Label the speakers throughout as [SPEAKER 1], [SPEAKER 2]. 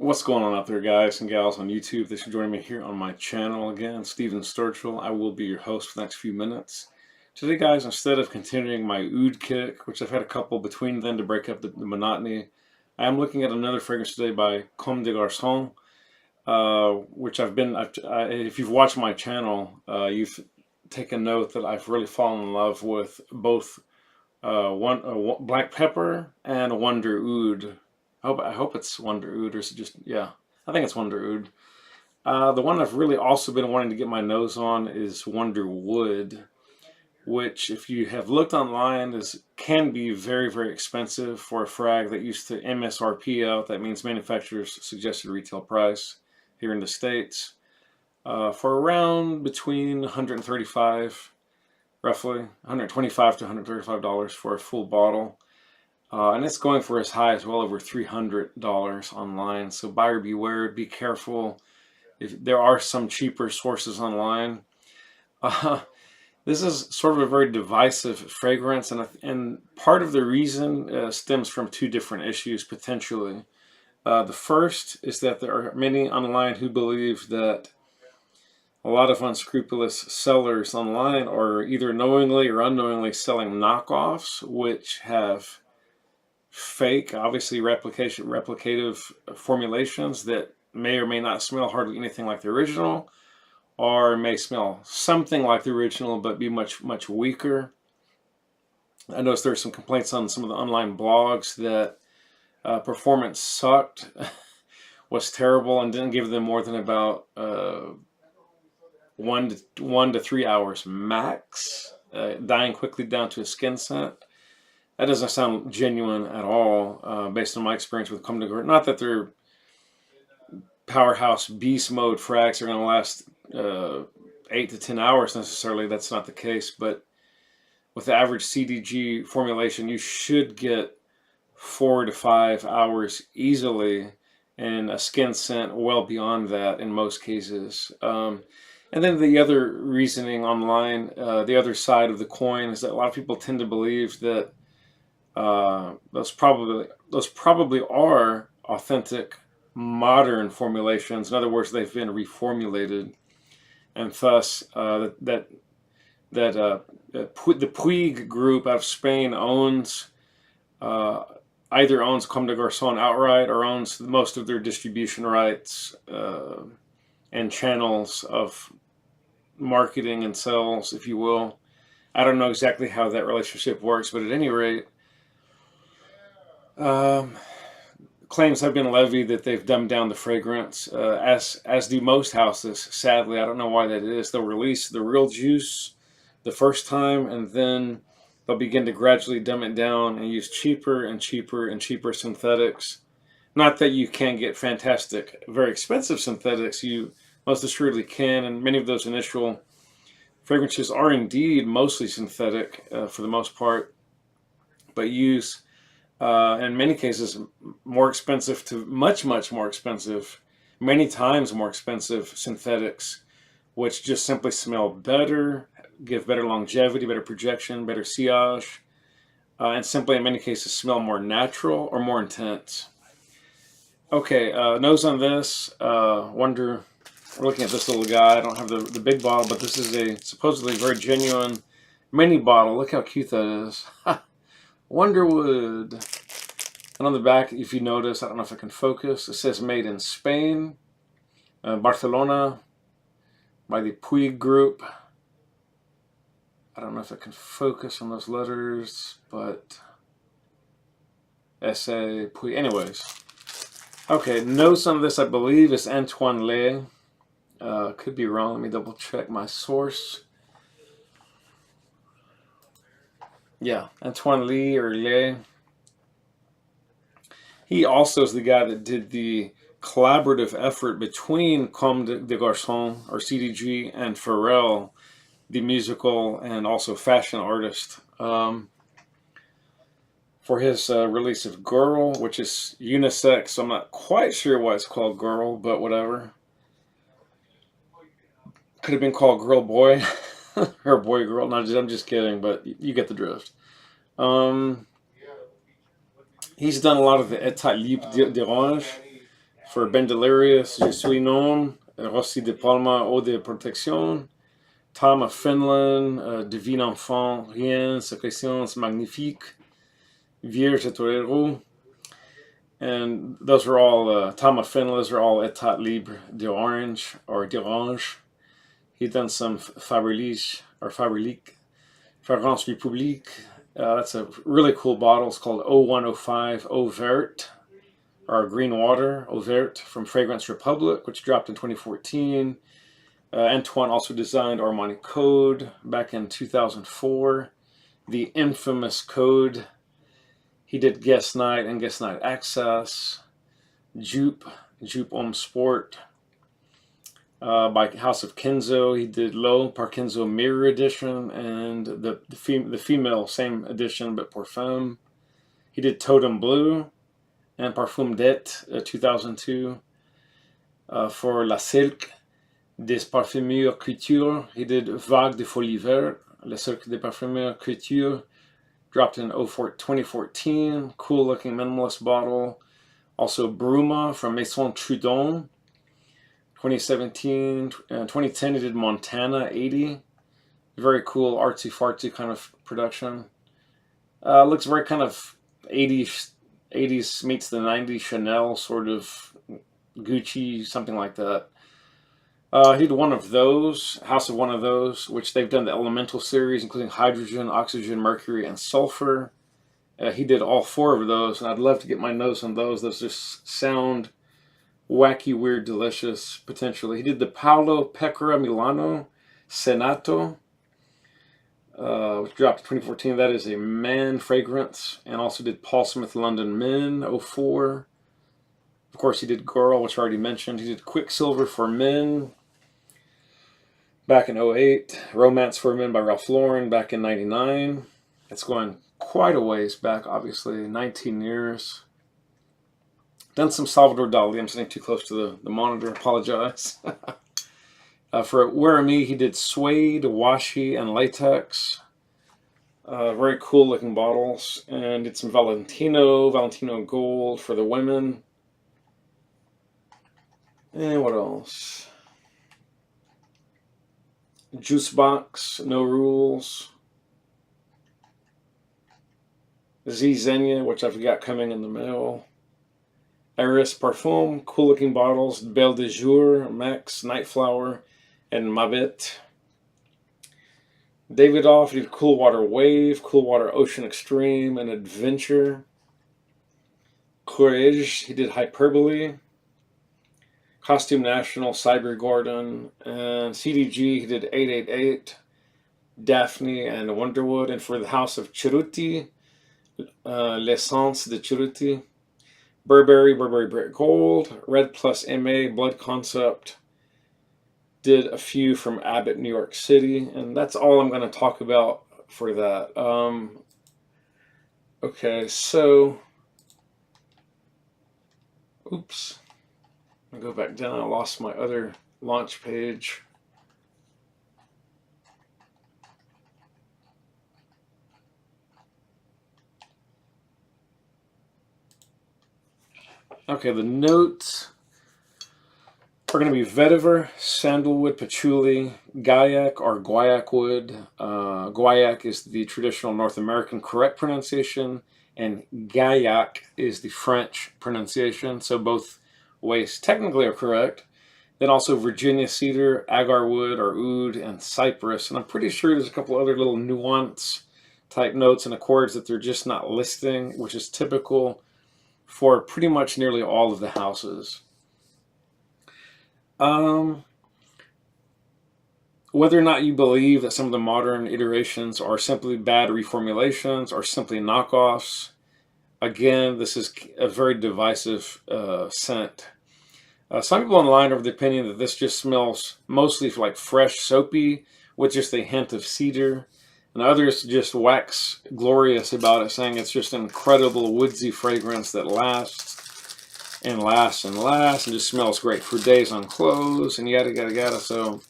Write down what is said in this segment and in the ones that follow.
[SPEAKER 1] What's going on out there, guys and gals on YouTube? Thanks for joining me here on my channel again, Stephen Sturchill. I will be your host for the next few minutes. Today, guys, instead of continuing my oud kick, which I've had a couple between then to break up the monotony, I am looking at another fragrance today by Comme de Garcons, which if you've watched my channel, you've taken note that I've really fallen in love with both black pepper and Wonder Oud. I hope it's Wonder Oud, or is it just, yeah, I think it's Wonder Oud. The one I've really also been wanting to get my nose on is Wonderwood, which, if you have looked online, can be very, very expensive for a frag that used to MSRP out. That means manufacturer's suggested retail price here in the States, for around between 135, roughly $125 to $135 for a full bottle. And it's going for as high as well over $300 online. So buyer beware, be careful. If there are some cheaper sources online. This is sort of a very divisive fragrance, and part of the reason stems from two different issues potentially. The first is that there are many online who believe that a lot of unscrupulous sellers online are either knowingly or unknowingly selling knockoffs, which have fake, obviously replicative formulations that may or may not smell hardly anything like the original, or may smell something like the original but be much, much weaker. I noticed there's some complaints on some of the online blogs that performance sucked, was terrible, and didn't give them more than about 1 to 3 hours max, dying quickly down to a skin scent. That doesn't sound genuine at all, based on my experience with Comme de Garcons. Not that they're powerhouse beast mode frags are going to last 8 to 10 hours necessarily. That's not the case. But with the average CDG formulation, you should get 4 to 5 hours easily, and a skin scent well beyond that in most cases. And then the other reasoning online, the other side of the coin, is that a lot of people tend to believe that those probably are authentic modern formulations. In other words, they've been reformulated, and thus the Puig group out of Spain either owns Comme de Garcons outright or owns most of their distribution rights and channels of marketing and sales, if you will. I don't know exactly how that relationship works, but at any rate, claims have been levied that they've dumbed down the fragrance, as do most houses. Sadly, I don't know why that is. They'll release the real juice the first time, and then they'll begin to gradually dumb it down and use cheaper and cheaper and cheaper synthetics. Not that you can't get fantastic, very expensive synthetics. You most assuredly can, and many of those initial fragrances are indeed mostly synthetic for the most part, but use in many cases more expensive to much, much more expensive, many times more expensive synthetics, which just simply smell better, give better longevity, better projection, better sillage, and simply in many cases smell more natural or more intense. Okay, nose on this. We're looking at this little guy. I don't have the big bottle, but this is a supposedly very genuine mini bottle. Look how cute that is. Wonderwood. And on the back, if you notice, I don't know if I can focus, it says made in Spain, Barcelona, by the Puig group. I don't know if I can focus on those letters, but S.A. Puig. Anyways. Okay, notes on this, I believe, is Antoine Lie. Could be wrong. Let me double check my source. Yeah, Antoine Lie or Lie. He also is the guy that did the collaborative effort between Comme de Garcons, or CDG, and Pharrell, the musical and also fashion artist, for his release of Girl, which is unisex. So I'm not quite sure why it's called Girl, but whatever. Could have been called Girl Boy or Boy Girl. No, I'm just kidding, but you get the drift. He's done a lot of the État Libre d'Orange For Bendelarius, Je suis un homme, Rossi de Palma, Eau de Protection, Tom of Finland, Divine Enfant, Rien, Sécrétions Magnifiques, Vierge de Torero. And those are all, Tom of Finland, those are all Etat Libre d'Orange, or d'Orange. He's done some Faberlic, or Faberlic, Fragrance Republique. That's a really cool bottle. It's called 0105 Eau Verte, or Green Water, Eau Verte, from Fragrance Republic, which dropped in 2014. Antoine also designed Armani Code back in 2004. The infamous Code. He did Guest Night and Guest Night Access. Jupe Homme Sport. By House of Kenzo, he did L'Eau par Kenzo Mirror Edition, and the female same edition but Parfum. He did Totem Blue and Parfum d'Et 2002. For La Silk des Parfumeurs Couture, he did Vague de Folie Verte. La Silk des Parfumeurs Couture dropped in 2014. Cool looking minimalist bottle. Also Bruma from Maison Trudon. 2017, 2010 he did Montana 80. Very cool artsy fartsy kind of production. Looks very kind of 80s meets the 90s Chanel, sort of Gucci, something like that. He did one of those, House of One of Those, which they've done the Elemental series, including hydrogen, oxygen, mercury, and sulfur. He did all 4 of those, and I'd love to get my nose on those. Those just sound wacky, weird, delicious, potentially. He did the Paolo Pecora Milano Senato, which dropped in 2014. That is a man fragrance. And also did Paul Smith London Men 04. Of course, he did Girl, which I already mentioned. He did Quicksilver for Men back in 08. Romance for Men by Ralph Lauren back in 99. It's going quite a ways back, obviously, 19 years. Done some Salvador Dali. I'm sitting too close to the monitor. Apologize. For Wear Me, he did Suede, Washi, and Latex. Very cool looking bottles. And did some Valentino Gold for the women. And what else? Juice Box, No Rules. Z Xenia, which I've got coming in the mail. Iris Parfum, cool looking bottles. Belle de Jour, Max, Nightflower, and Mabit. Davidoff did Cool Water Wave, Cool Water Ocean Extreme, and Adventure. Courage, he did Hyperbole. Costume National, Cyber Gordon. And CDG, he did 888, Daphne, and Wonderwood. And for the House of Ceruti, L'Essence de Ceruti. Burberry Brick Gold, Red Plus MA, Blood Concept. Did a few from Abbott, New York City, and that's all I'm going to talk about for that. Okay, so, oops, I'll go back down. I lost my other launch page. Okay, the notes are going to be vetiver, sandalwood, patchouli, guaiac or guaiac wood. Guaiac is the traditional North American correct pronunciation, and gaiac is the French pronunciation. So both ways technically are correct. Then also Virginia cedar, agar wood or oud, and cypress. And I'm pretty sure there's a couple other little nuance type notes and accords that they're just not listing, which is typical for pretty much nearly all of the houses. Whether or not you believe that some of the modern iterations are simply bad reformulations or simply knockoffs, again, this is a very divisive scent. Some people online are of the opinion that this just smells mostly like fresh soapy with just a hint of cedar. And others just wax glorious about it, saying it's just an incredible woodsy fragrance that lasts and lasts and lasts and just smells great for days on clothes and yada yada yada. So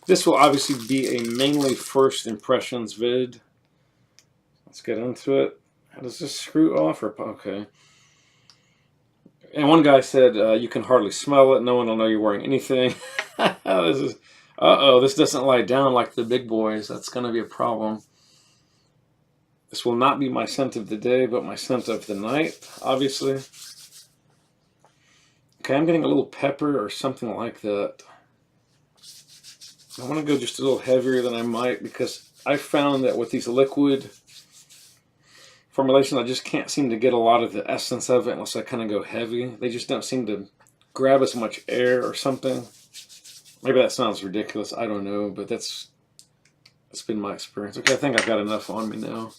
[SPEAKER 1] this will obviously be a mainly first impressions vid. Let's get into it. How does this screw off? Or okay. And one guy said, you can hardly smell it. No one will know you're wearing anything. This is, uh-oh, this doesn't lie down like the big boys. That's going to be a problem. This will not be my scent of the day, but my scent of the night, obviously. Okay, I'm getting a little pepper or something like that. I want to go just a little heavier than I might, because I found that with these liquid formulations, I just can't seem to get a lot of the essence of it unless I kind of go heavy. They just don't seem to grab as much air or something. Maybe that sounds ridiculous, I don't know, but that's been my experience. Okay, I think I've got enough on me now.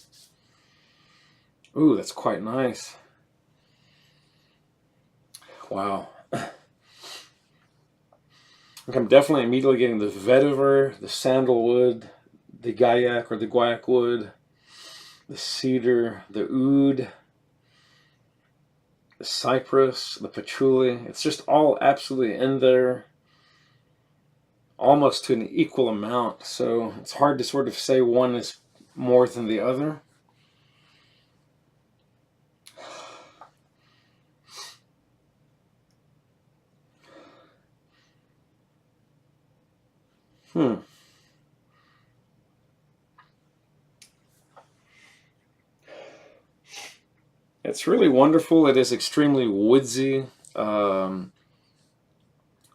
[SPEAKER 1] Ooh, that's quite nice. Wow. Okay, I'm definitely immediately getting the vetiver, the sandalwood, the gaiac or the guaiac wood, the cedar, the oud, the cypress, the patchouli. It's just all absolutely in there, almost to an equal amount. So it's hard to sort of say one is more than the other. It's really wonderful. It is extremely woodsy. I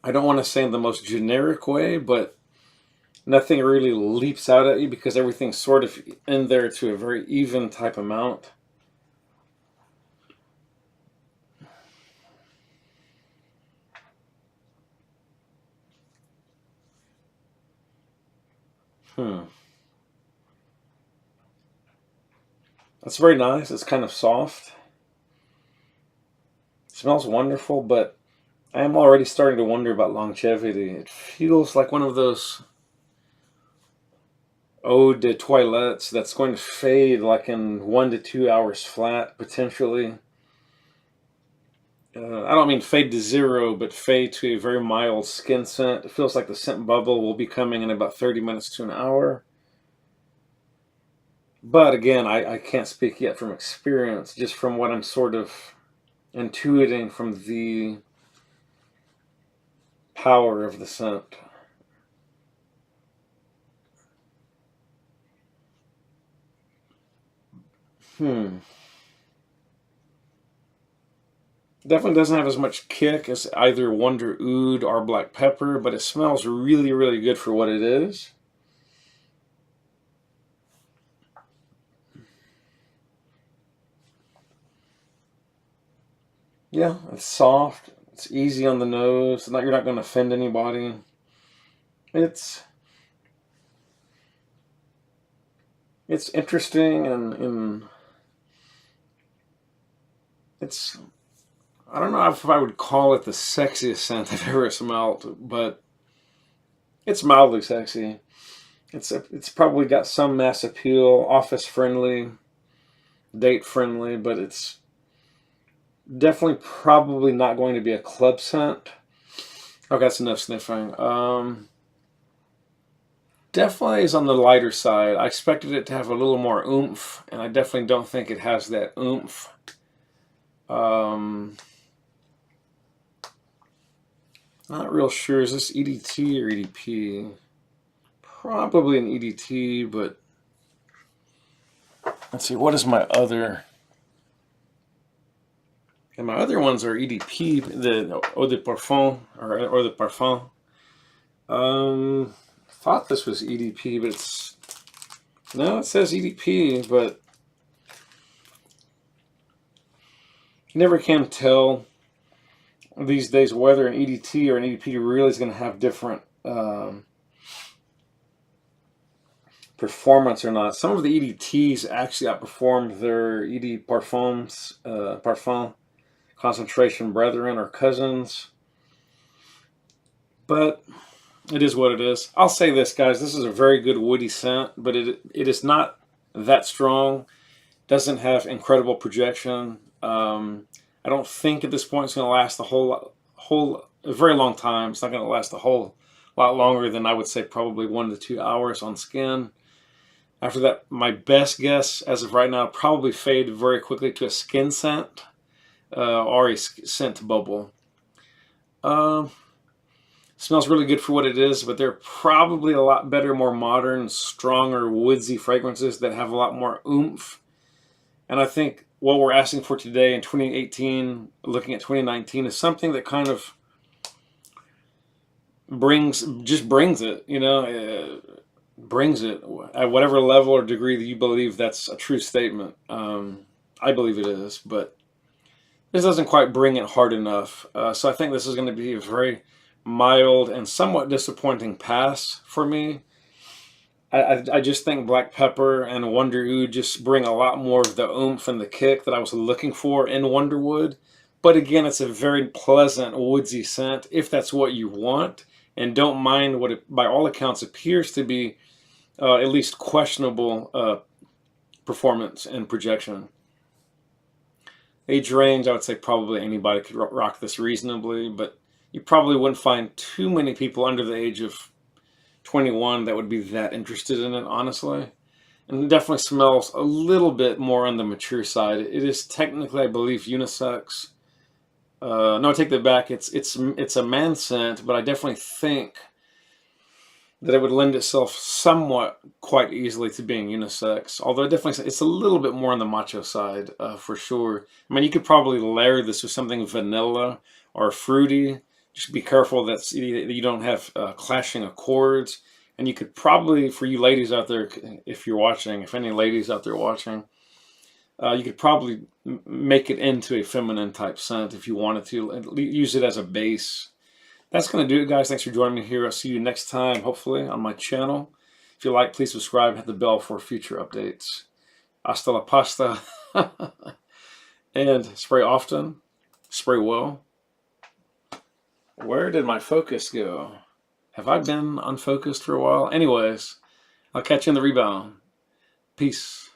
[SPEAKER 1] don't want to say in the most generic way, but nothing really leaps out at you because everything's sort of in there to a very even type amount. That's very nice. It's kind of soft. It smells wonderful, but I am already starting to wonder about longevity. It feels like one of those eau de toilettes that's going to fade like in 1 to 2 hours flat, potentially. I don't mean fade to zero, but fade to a very mild skin scent. It feels like the scent bubble will be coming in about 30 minutes to an hour. But again, I can't speak yet from experience, just from what I'm sort of intuiting from the power of the scent. Definitely doesn't have as much kick as either Wonder Oud or Black Pepper, but it smells really, really good for what it is. Yeah, it's soft. It's easy on the nose. You're not going to offend anybody. It's interesting and it's, I don't know if I would call it the sexiest scent I've ever smelled, but it's mildly sexy. It's probably got some mass appeal, office friendly, date friendly, but it's definitely probably not going to be a club scent. Okay, that's enough sniffing. Definitely is on the lighter side. I expected it to have a little more oomph, and I definitely don't think it has that oomph. Not real sure. Is this EDT or EDP? Probably an EDT, but let's see. What is my other? And my other ones are EDP, the Eau de Parfum or Eau de Parfum. Thought this was EDP, but it's no. It says EDP, but you never can tell these days whether an EDT or an EDP really is going to have different performance or not. Some of the EDTs actually outperformed their ED Parfums, Parfum concentration brethren or cousins. But it is what it is. I'll say this, guys. This is a very good woody scent, but it is not that strong. Doesn't have incredible projection. I don't think at this point it's going to last a very long time. It's not going to last a whole lot longer than I would say probably 1 to 2 hours on skin. After that, my best guess as of right now, probably fade very quickly to a skin scent. or a scent bubble. Smells really good for what it is, but there are probably a lot better, more modern, stronger, woodsy fragrances that have a lot more oomph. And I think what we're asking for today in 2018, looking at 2019, is something that kind of brings it, you know, brings it at whatever level or degree that you believe that's a true statement. I believe it is, but this doesn't quite bring it hard enough. So I think this is going to be a very mild and somewhat disappointing pass for me. I just think black pepper and Wonder Oud just bring a lot more of the oomph and the kick that I was looking for in Wonderwood. But again, it's a very pleasant woodsy scent if that's what you want, and don't mind what it, by all accounts, appears to be at least questionable performance and projection. Age range, I would say probably anybody could rock this reasonably, but you probably wouldn't find too many people under the age of 21 that would be that interested in it, honestly. And it definitely smells a little bit more on the mature side. It is technically, I believe, unisex. No, I take that back. It's a man scent, but I definitely think that it would lend itself somewhat quite easily to being unisex. Although it's a little bit more on the macho side, for sure. I mean, you could probably layer this with something vanilla or fruity. Just be careful that you don't have clashing accords. And you could probably, for you ladies out there, if you're watching, if any ladies out there watching, you could probably make it into a feminine type scent if you wanted to. Use it as a base. That's going to do it, guys. Thanks for joining me here. I'll see you next time, hopefully, on my channel. If you like, please subscribe. Hit the bell for future updates. Hasta la pasta. And spray often. Spray well. Where did my focus go? Have I been unfocused for a while? Anyways, I'll catch you in the rebound. Peace.